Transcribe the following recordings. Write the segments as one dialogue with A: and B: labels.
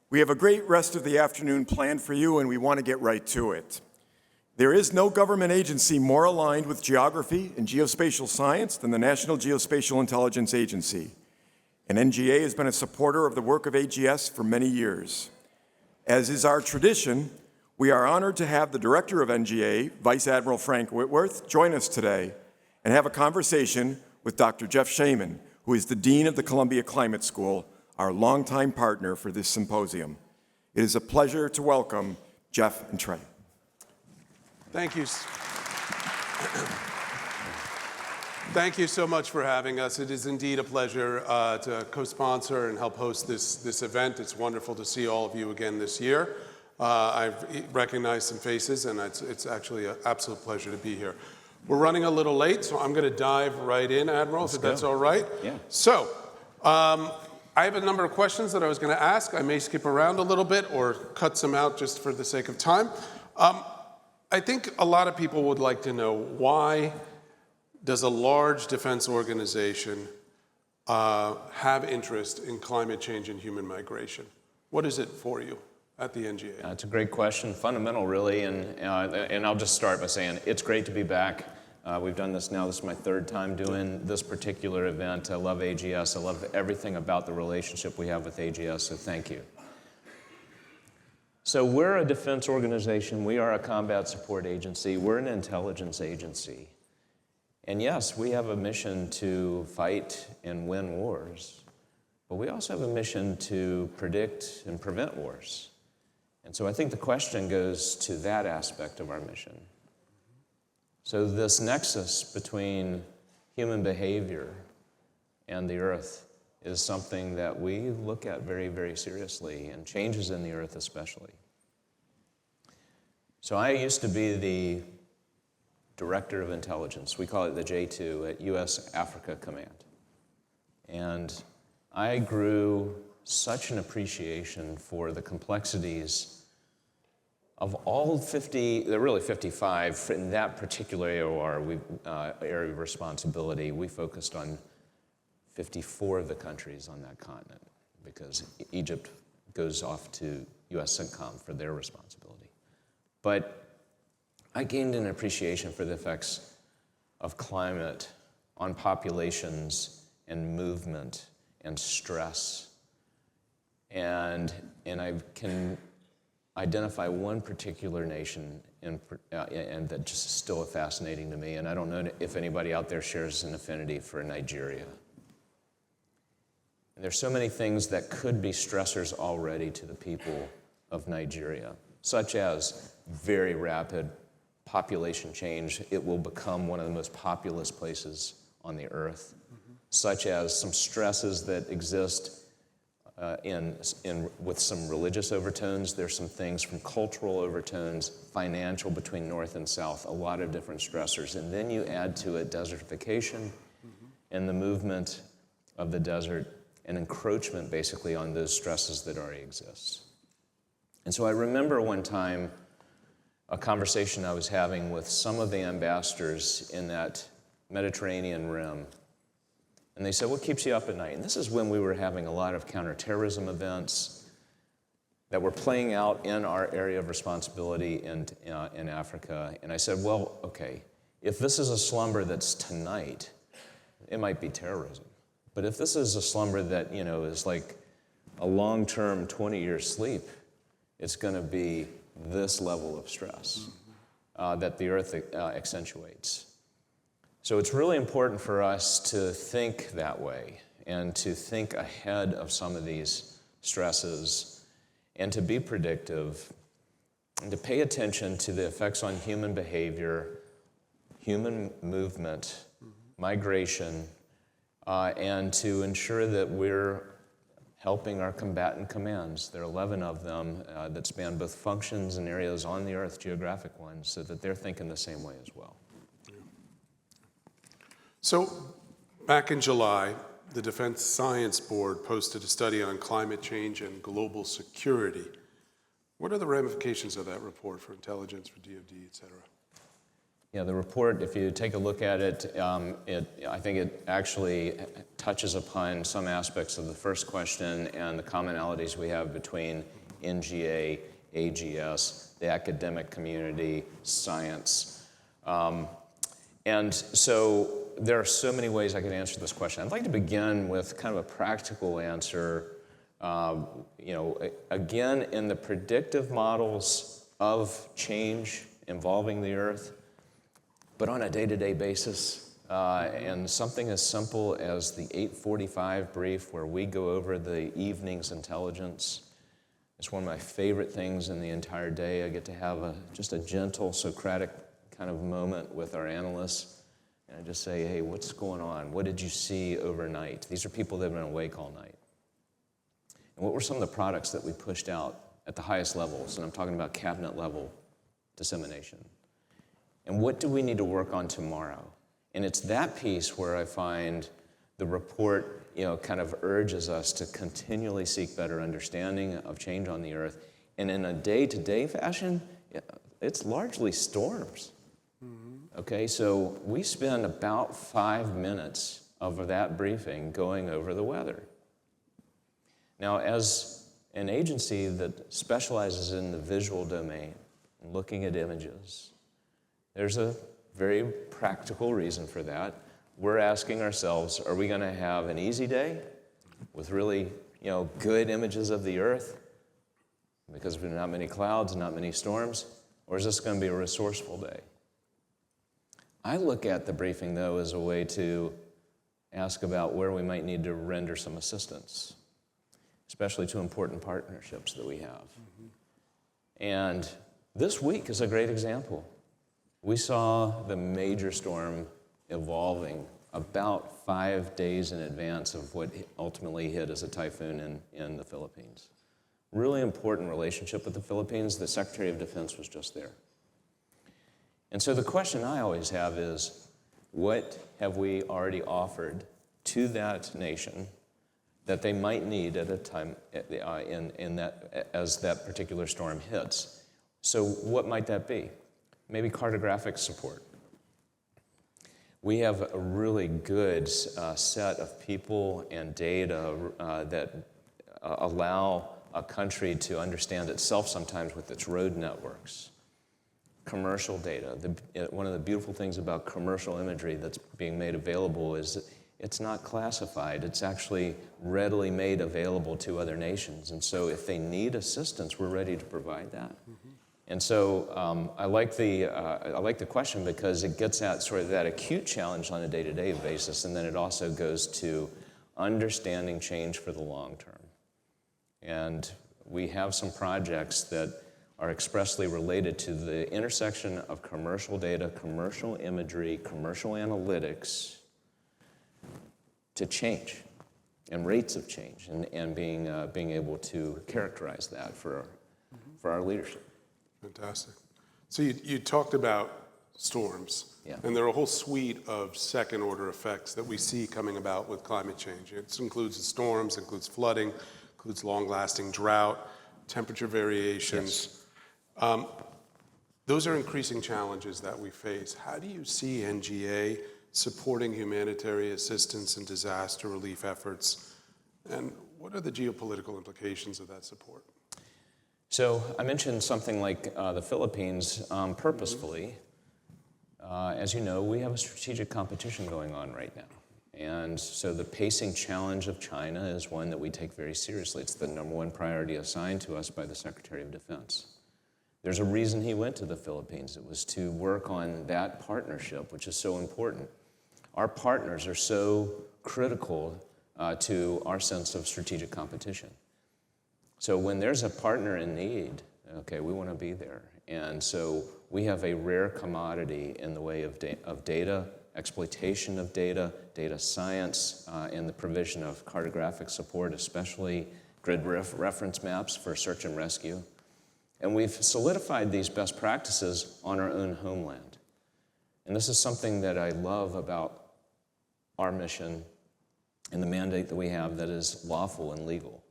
A: We have a great rest of the afternoon planned for you, and we want to get right to it. There is no government agency more aligned with geography and geospatial science than the National Geospatial-Intelligence Agency. And NGA has been a supporter of the work of AGS for many years. As is our tradition, we are honored to have the director of NGA, Vice Admiral Frank Whitworth, join us today and have a conversation with Dr. Jeff Shaman, who is the Dean of the Columbia Climate School, our longtime partner for this symposium. It is a pleasure to welcome Jeff and Trey.
B: Thank you. Thank you so much for having us. It is indeed a pleasure to co-sponsor and help host this event. It's wonderful to see all of you again this year. I've recognized some faces, and it's actually an absolute pleasure to be here. We're running a little late, so I'm going to dive right in, Admiral, if that's all right.
C: Yeah.
B: So, I have a number of questions that I was going to ask. I may skip around a little bit or cut some out just for the sake of time. I think a lot of people would like to know, why does a large defense organization have interest in climate change and human migration? What is it for you at the NGA?
C: It's a great question, fundamental really, and I'll just start by saying it's great to be back. We've done this now, this is my third time doing this particular event. I love AGS, I love everything about the relationship we have with AGS, so thank you. So we're a defense organization, we are a combat support agency, we're an intelligence agency. And yes, we have a mission to fight and win wars, but we also have a mission to predict and prevent wars. And so I think the question goes to that aspect of our mission. So this nexus between human behavior and the earth is something that we look at very, very seriously, and changes in the earth especially. So I used to be the Director of Intelligence. We call it the J2 at U.S. Africa Command. And I grew such an appreciation for the complexities of all 50, there are really 55, in that particular area of responsibility, we focused on 54 of the countries on that continent, because Egypt goes off to U.S. CENTCOM for their responsibility. But I gained an appreciation for the effects of climate on populations and movement and stress. And I can identify one particular nation and that just is still fascinating to me, and I don't know if anybody out there shares an affinity for Nigeria. And there's so many things that could be stressors already to the people of Nigeria, such as very rapid population change. It will become one of the most populous places on the earth, such as some stresses that exist with some religious overtones. There's some things from cultural overtones, financial between North and South, a lot of different stressors. And then you add to it desertification and the movement of the desert and encroachment basically on those stresses that already exist. And so I remember one time a conversation I was having with some of the ambassadors in that Mediterranean rim. And they said, what keeps you up at night? And this is when we were having a lot of counterterrorism events that were playing out in our area of responsibility in Africa. And I said, well, okay, if this is a slumber that's tonight, it might be terrorism. But if this is a slumber that, is like a long-term 20-year sleep, it's going to be this level of stress that the earth accentuates. So it's really important for us to think that way and to think ahead of some of these stresses and to be predictive and to pay attention to the effects on human behavior, human movement, migration, and to ensure that we're helping our combatant commands. There are 11 of them that span both functions and areas on the earth, geographic ones, so that they're thinking the same way as well.
B: So, back in July, the Defense Science Board posted a study on climate change and global security. What are the ramifications of that report for intelligence, for DoD, et cetera?
C: Yeah, the report, if you take a look at it, I think it actually touches upon some aspects of the first question and the commonalities we have between NGA, AGS, the academic community, science. And so there are so many ways I could answer this question. I'd like to begin with kind of a practical answer. Again, in the predictive models of change involving the Earth, but on a day-to-day basis, and something as simple as the 8:45 brief where we go over the evening's intelligence. It's one of my favorite things in the entire day. I get to have just a gentle Socratic kind of moment with our analysts, and I just say, hey, what's going on? What did you see overnight? These are people that have been awake all night. And what were some of the products that we pushed out at the highest levels? And I'm talking about cabinet level dissemination. And what do we need to work on tomorrow? And it's that piece where I find the report, kind of urges us to continually seek better understanding of change on the Earth. And in a day-to-day fashion, it's largely storms. Okay, so we spend about 5 minutes of that briefing going over the weather. Now, as an agency that specializes in the visual domain, looking at images, there's a very practical reason for that. We're asking ourselves, are we going to have an easy day with really, good images of the Earth because there's not many clouds, not many storms, or is this going to be a resourceful day? I look at the briefing, though, as a way to ask about where we might need to render some assistance, especially to important partnerships that we have. And this week is a great example. We saw the major storm evolving about 5 days in advance of what ultimately hit as a typhoon in the Philippines. Really important relationship with the Philippines. The Secretary of Defense was just there. And so the question I always have is, what have we already offered to that nation that they might need at a time as that particular storm hits? So what might that be? Maybe cartographic support. We have a really good set of people and data that allow a country to understand itself sometimes with its road networks. Commercial data. One of the beautiful things about commercial imagery that's being made available is it's not classified. It's actually readily made available to other nations. And so if they need assistance, we're ready to provide that. And so I like the question because it gets at sort of that acute challenge on a day-to-day basis, and then it also goes to understanding change for the long term. And we have some projects that are expressly related to the intersection of commercial data, commercial imagery, commercial analytics to change and rates of change and being able to characterize that for our leadership.
B: Fantastic. So you talked about storms, and there are a whole suite of second-order effects that we see coming about with climate change. It includes the storms, includes flooding, includes long-lasting drought, temperature variations. Yes. Those are increasing challenges that we face. How do you see NGA supporting humanitarian assistance and disaster relief efforts, and what are the geopolitical implications of that support?
C: So I mentioned something like the Philippines purposefully. As you know, we have a strategic competition going on right now. And so the pacing challenge of China is one that we take very seriously. It's the number one priority assigned to us by the Secretary of Defense. There's a reason he went to the Philippines. It was to work on that partnership, which is so important. Our partners are so critical to our sense of strategic competition. So when there's a partner in need, okay, we want to be there. And so we have a rare commodity in the way of data, exploitation of data, data science, and the provision of cartographic support, especially grid reference maps for search and rescue. And we've solidified these best practices on our own homeland. And this is something that I love about our mission and the mandate that we have that is lawful and legal.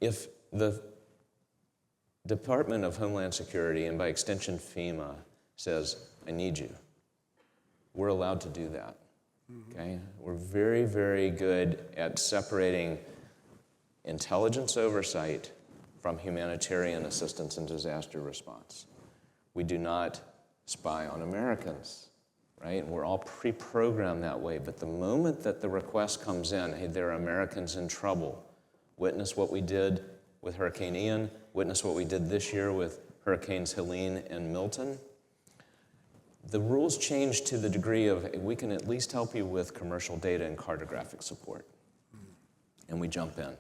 C: If the Department of Homeland Security, and by extension FEMA, says, I need you, we're allowed to do that, okay? We're very, very good at separating intelligence oversight from humanitarian assistance and disaster response. We do not spy on Americans, right? We're all pre-programmed that way, but the moment that the request comes in, hey, there are Americans in trouble, witness what we did with Hurricane Ian, witness what we did this year with Hurricanes Helene and Milton. The rules change to the degree of we can at least help you with commercial data and cartographic support. And we jump in.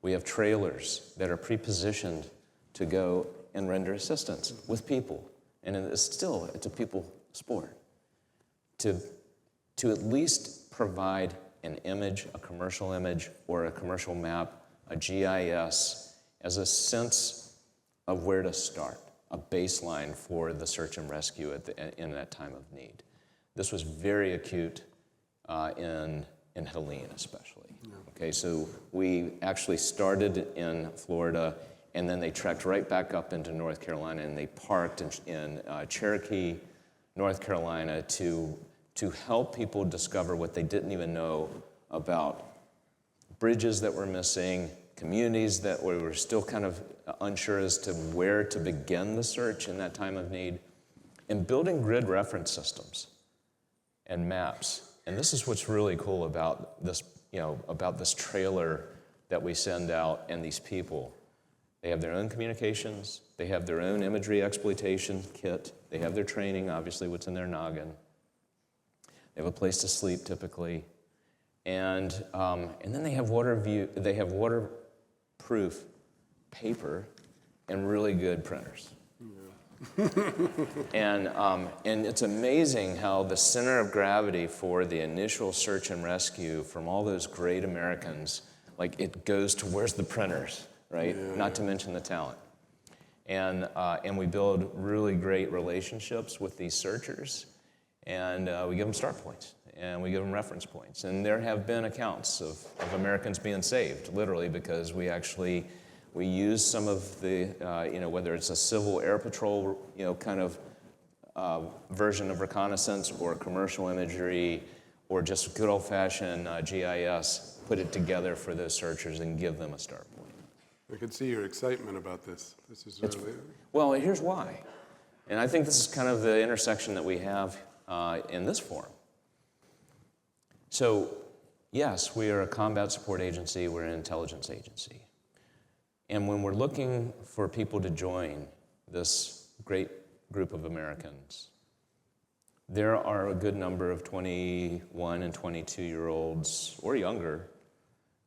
C: We have trailers that are pre-positioned to go and render assistance with people. And it's a people sport. To at least provide an image, a commercial image, or a commercial map, a GIS, as a sense of where to start, a baseline for the search and rescue in that time of need. This was very acute in Helene especially. Yeah. Okay, so we actually started in Florida, and then they trekked right back up into North Carolina, and they parked in Cherokee, North Carolina, to help people discover what they didn't even know about bridges that were missing, communities that we were still kind of unsure as to where to begin the search in that time of need, and building grid reference systems and maps. And this is what's really cool about this, about this trailer that we send out and these people. They have their own communications, they have their own imagery exploitation kit, they have their training, obviously what's in their noggin. They have a place to sleep typically. And then they have waterproof paper and really good printers. Yeah. and it's amazing how the center of gravity for the initial search and rescue from all those great Americans, like it goes to where's the printers, right? Yeah. Not to mention the talent. And we build really great relationships with these searchers, and we give them start points. And we give them reference points. And there have been accounts of Americans being saved, literally, because we use some of the, whether it's a civil air patrol, kind of version of reconnaissance or commercial imagery or just good old-fashioned GIS, put it together for those searchers and give them a start point.
B: I can see your excitement about this. This is really...
C: Well, here's why. And I think this is kind of the intersection that we have in this forum. So, yes, we are a combat support agency, we're an intelligence agency. And when we're looking for people to join this great group of Americans, there are a good number of 21 and 22-year-olds or younger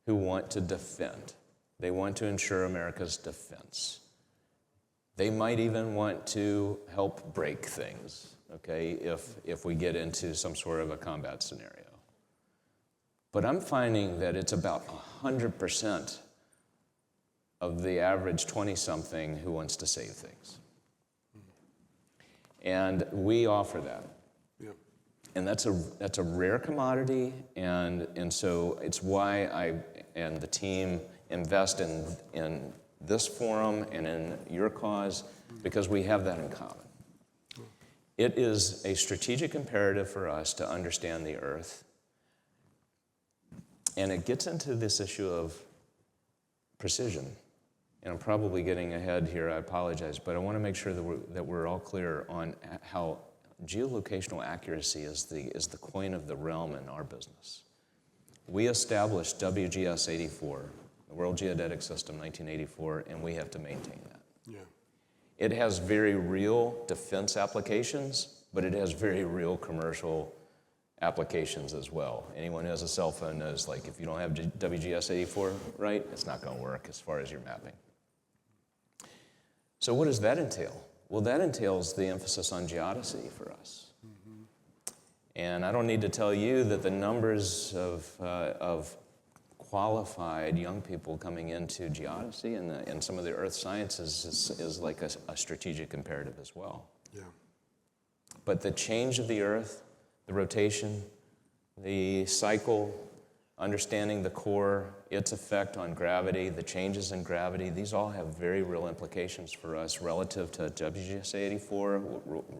C: who want to defend. They want to ensure America's defense. They might even want to help break things, okay, if we get into some sort of a combat scenario. But I'm finding that it's about 100% of the average 20-something who wants to save things. And we offer that. Yeah. And that's a rare commodity, and so it's why I and the team invest in this forum and in your cause, because we have that in common. It is a strategic imperative for us to understand the Earth. And it gets into this issue of precision. And I'm probably getting ahead here, I apologize, but I want to make sure that we're all clear on how geolocational accuracy is the coin of the realm in our business. We established WGS 84, the World Geodetic System, 1984, and we have to maintain that. Yeah. It has very real defense applications, but it has very real commercial applications as well. Anyone who has a cell phone knows, like, if you don't have WGS 84 right, it's not going to work as far as your mapping. So what does that entail? Well, that entails the emphasis on geodesy for us. Mm-hmm. And I don't need to tell you that the numbers of qualified young people coming into geodesy and some of the earth sciences is like a strategic imperative as well. Yeah. But the change of the earth, the rotation, the cycle, understanding the core, its effect on gravity, the changes in gravity, these all have very real implications for us relative to WGS 84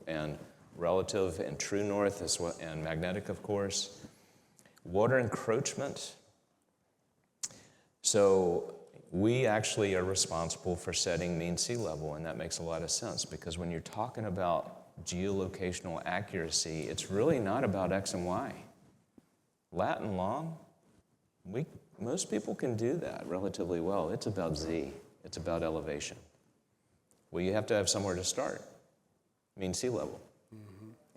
C: and relative and true north as well, and magnetic, of course. Water encroachment. So, we actually are responsible for setting mean sea level, and that makes a lot of sense because when you're talking about geolocational accuracy, it's really not about X and Y. Lat and long, most people can do that relatively well. It's about Z. It's about elevation. Well, you have to have somewhere to start, mean sea level.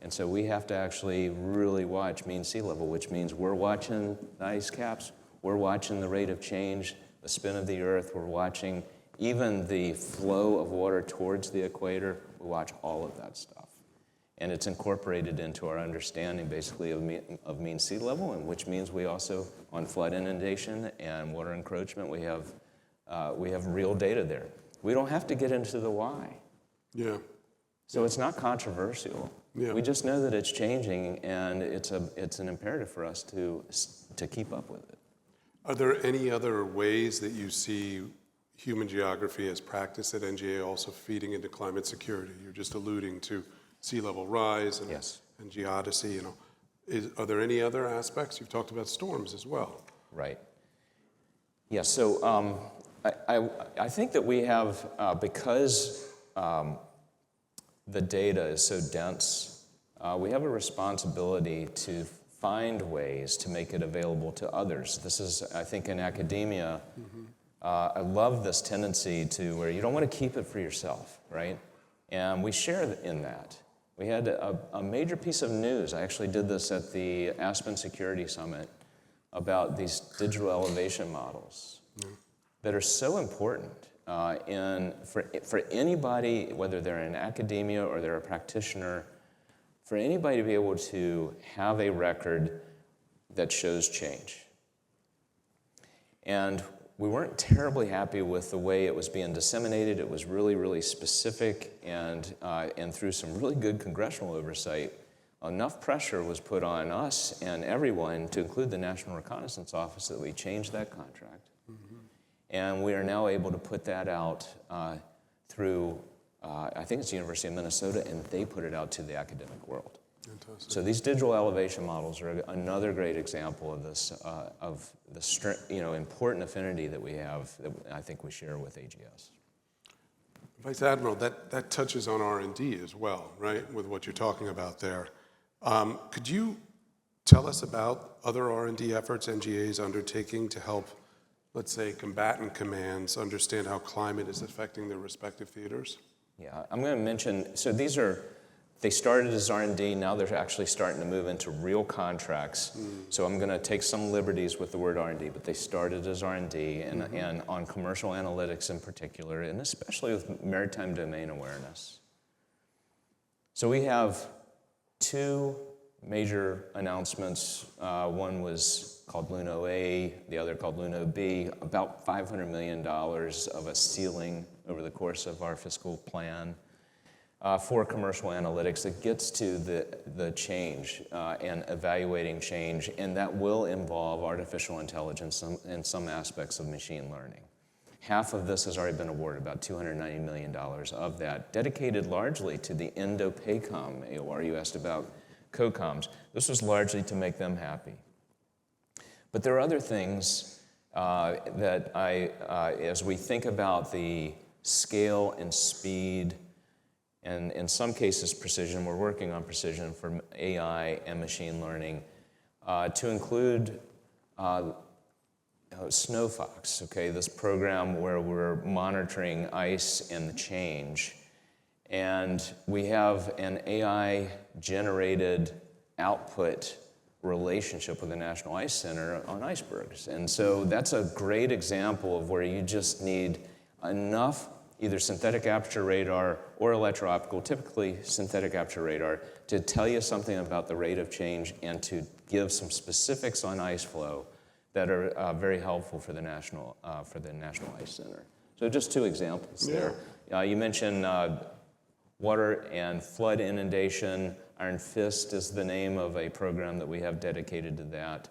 C: And so we have to actually really watch mean sea level, which means we're watching the ice caps, we're watching the rate of change, the spin of the Earth, we're watching even the flow of water towards the equator. We watch all of that stuff. And it's incorporated into our understanding, basically, of mean sea level, and which means we also, on flood inundation and water encroachment, we have real data there. We don't have to get into the why.
B: Yeah.
C: So it's not controversial.
B: Yeah.
C: We just know that it's changing, and it's an imperative for us to keep up with it.
B: Are there any other ways that you see human geography as practiced at NGA also feeding into climate security? You're just alluding to sea level rise and,
C: Yes.
B: and geodesy. You know, are there any other aspects? You've talked about storms as well.
C: Right. Yeah. So I think that we have because the data is so dense, we have a responsibility to find ways to make it available to others. This is, I think, in academia, I love this tendency to where you don't want to keep it for yourself, right? And we share in that. We had a major piece of news. I actually did this at the Aspen Security Summit about these digital elevation models that are so important. For anybody, whether they're in academia or they're a practitioner, for anybody to be able to have a record that shows change. And we weren't terribly happy with the way it was being disseminated. It was really, really specific, and through some really good congressional oversight, enough pressure was put on us and everyone, to include the National Reconnaissance Office, that we changed that contract. And we are now able to put that out through, I think it's the University of Minnesota, and they put it out to the academic world.
B: Fantastic.
C: So these digital elevation models are another great example of this, of the important affinity that we have, that I think we share with AGS.
B: Vice Admiral, that touches on R&D as well, right, with what you're talking about there. Could you tell us about other R&D efforts NGA is undertaking to help, let's say, combatant commands understand how climate is affecting their respective theaters?
C: Yeah, I'm going to mention, so they started as R&D, now they're actually starting to move into real contracts. So I'm going to take some liberties with the word R&D, but they started as R&D, and on commercial analytics in particular, and especially with maritime domain awareness. So we have two major announcements. One was called Luno A, the other called Luno B, about $500 million of a ceiling over the course of our fiscal plan for commercial analytics that gets to the change and evaluating change, and that will involve artificial intelligence and some aspects of machine learning. Half of this has already been awarded, about $290 million of that, dedicated largely to the Indo-PACOM AOR. You asked about COCOMs. This was largely to make them happy. But there are other things that as we think about the scale and speed, and in some cases precision, we're working on precision for AI and machine learning, to include SnowFox, okay, this program where we're monitoring ice and the change. And we have an AI-generated output relationship with the National Ice Center on icebergs. And so that's a great example of where you just need enough either synthetic aperture radar or electro-optical, typically synthetic aperture radar, to tell you something about the rate of change and to give some specifics on ice flow that are very helpful for the National Ice Center. So just two examples there. You mentioned water and flood inundation. Iron Fist is the name of a program that we have dedicated to that.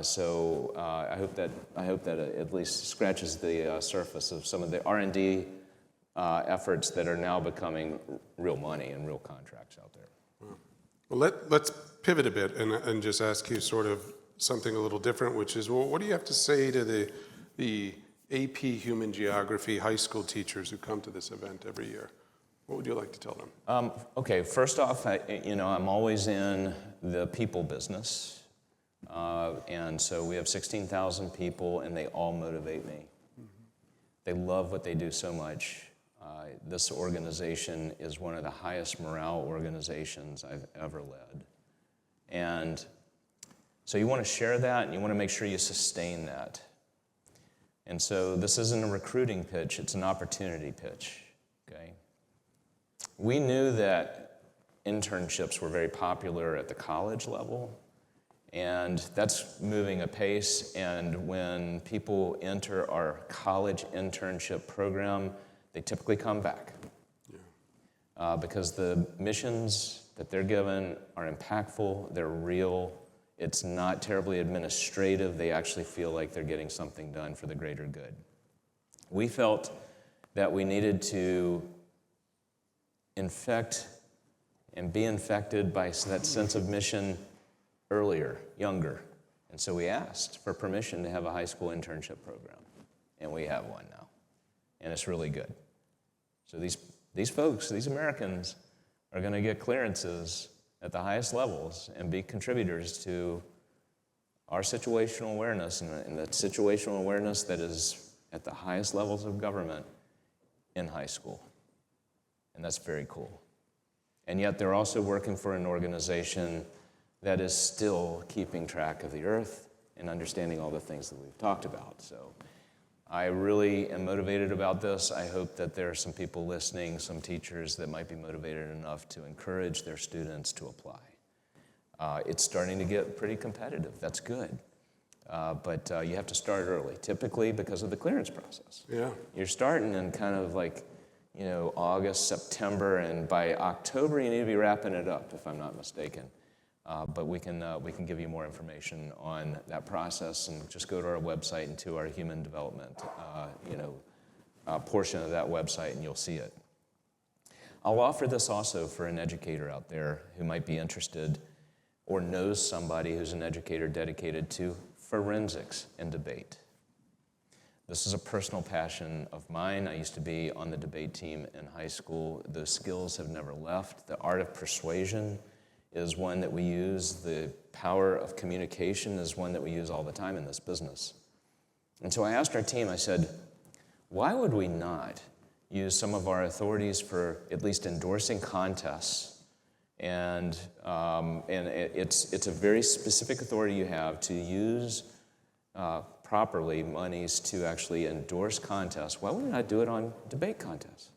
C: So I hope that at least scratches the surface of some of the R&D efforts that are now becoming real money and real contracts out there.
B: Well, let's pivot a bit and just ask you sort of something a little different, which is, well, what do you have to say to the AP Human Geography high school teachers who come to this event every year? What would you like to tell them?
C: Okay, first off, I'm always in the people business. And so we have 16,000 people, and they all motivate me. They love what they do so much. This organization is one of the highest morale organizations I've ever led. And so you want to share that, and you want to make sure you sustain that. And so this isn't a recruiting pitch, it's an opportunity pitch, okay? We knew that internships were very popular at the college level, and that's moving apace. And when people enter our college internship program, they typically come back. Because the missions that they're given are impactful, they're real, it's not terribly administrative, they actually feel like they're getting something done for the greater good. We felt that we needed to infect and be infected by that sense of mission earlier, younger. And so we asked for permission to have a high school internship program. And we have one now. And it's really good. So these folks, these Americans, are going to get clearances at the highest levels and be contributors to our situational awareness and the situational awareness that is at the highest levels of government in high school. And that's very cool. And yet they're also working for an organization that is still keeping track of the earth and understanding all the things that we've talked about. So I really am motivated about this. I hope that there are some people listening, some teachers that might be motivated enough to encourage their students to apply. It's starting to get pretty competitive. That's good. But you have to start early, typically because of the clearance process.
B: Yeah.
C: You're starting in kind of like, August, September, and by October you need to be wrapping it up, if I'm not mistaken. But we can give you more information on that process, and just go to our website and to our human development portion of that website, and you'll see it. I'll offer this also for an educator out there who might be interested or knows somebody who's an educator dedicated to forensics and debate. This is a personal passion of mine. I used to be on the debate team in high school. Those skills have never left. The art of persuasion is one that we use. The power of communication is one that we use all the time in this business. And so I asked our team, I said, why would we not use some of our authorities for at least endorsing contests? And it's a very specific authority you have to use properly monies to actually endorse contests. Why would we not do it on debate contests?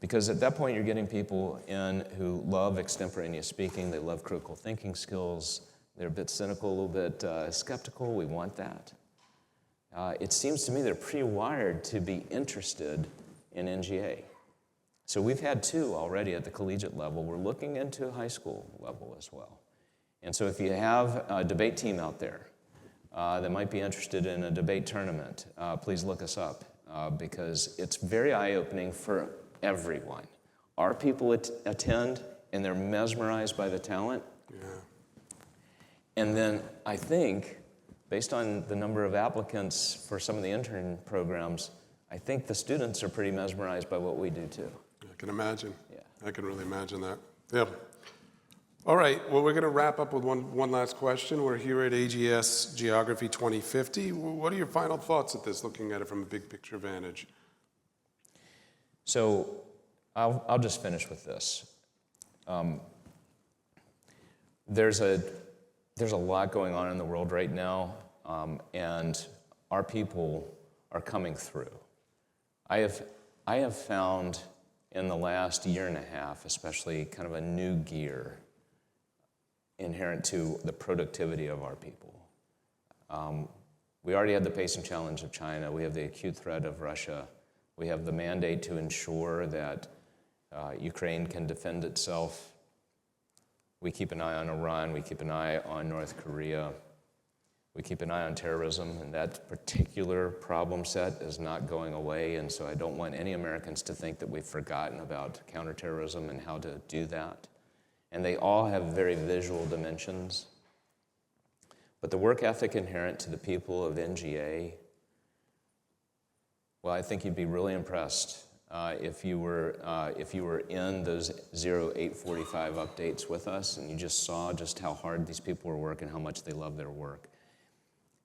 C: Because at that point, you're getting people in who love extemporaneous speaking. They love critical thinking skills. They're a bit cynical, a little bit skeptical. We want that. It seems to me they're pre-wired to be interested in NGA. So we've had 2 already at the collegiate level. We're looking into high school level as well. And so if you have a debate team out there that might be interested in a debate tournament, please look us up because it's very eye-opening for everyone. Our people attend, and they're mesmerized by the talent.
B: Yeah.
C: And then I think, based on the number of applicants for some of the intern programs, I think the students are pretty mesmerized by what we do too.
B: I can imagine.
C: Yeah.
B: I can really imagine that. Yeah. All right. Well, we're going to wrap up with one last question. We're here at AGS Geography 2050. What are your final thoughts at this, looking at it from a big picture vantage?
C: So I'll just finish with this. There's a lot going on in the world right now, and our people are coming through. I have found in the last year and a half, especially, kind of a new gear inherent to the productivity of our people. We already had the pacing challenge of China. We have the acute threat of Russia. We have the mandate to ensure that Ukraine can defend itself. We keep an eye on Iran. We keep an eye on North Korea. We keep an eye on terrorism, and that particular problem set is not going away, and so I don't want any Americans to think that we've forgotten about counterterrorism and how to do that. And they all have very visual dimensions. But the work ethic inherent to the people of NGA Well, I think you'd be really impressed if you were in those 0845 updates with us and you just saw just how hard these people were working, how much they love their work.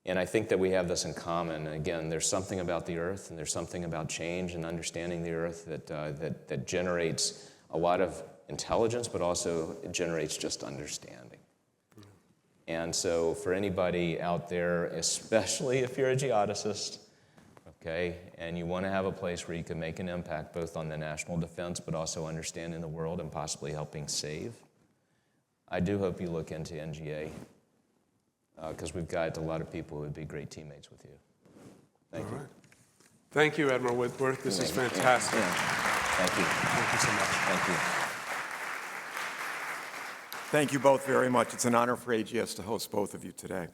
C: And I think that we have this in common. Again, there's something about the Earth and there's something about change and understanding the Earth that generates a lot of intelligence, but also it generates just understanding. And so for anybody out there, especially if you're a geodesist, okay, and you want to have a place where you can make an impact both on the national defense, but also understanding the world and possibly helping save, I do hope you look into NGA, because we've got a lot of people who would be great teammates with you. Thank you.
B: Right. Thank you, Admiral Whitworth. This is fantastic.
C: Yeah. Thank you.
B: Thank you so much.
C: Thank you.
A: Thank you both very much. It's an honor for AGS to host both of you today.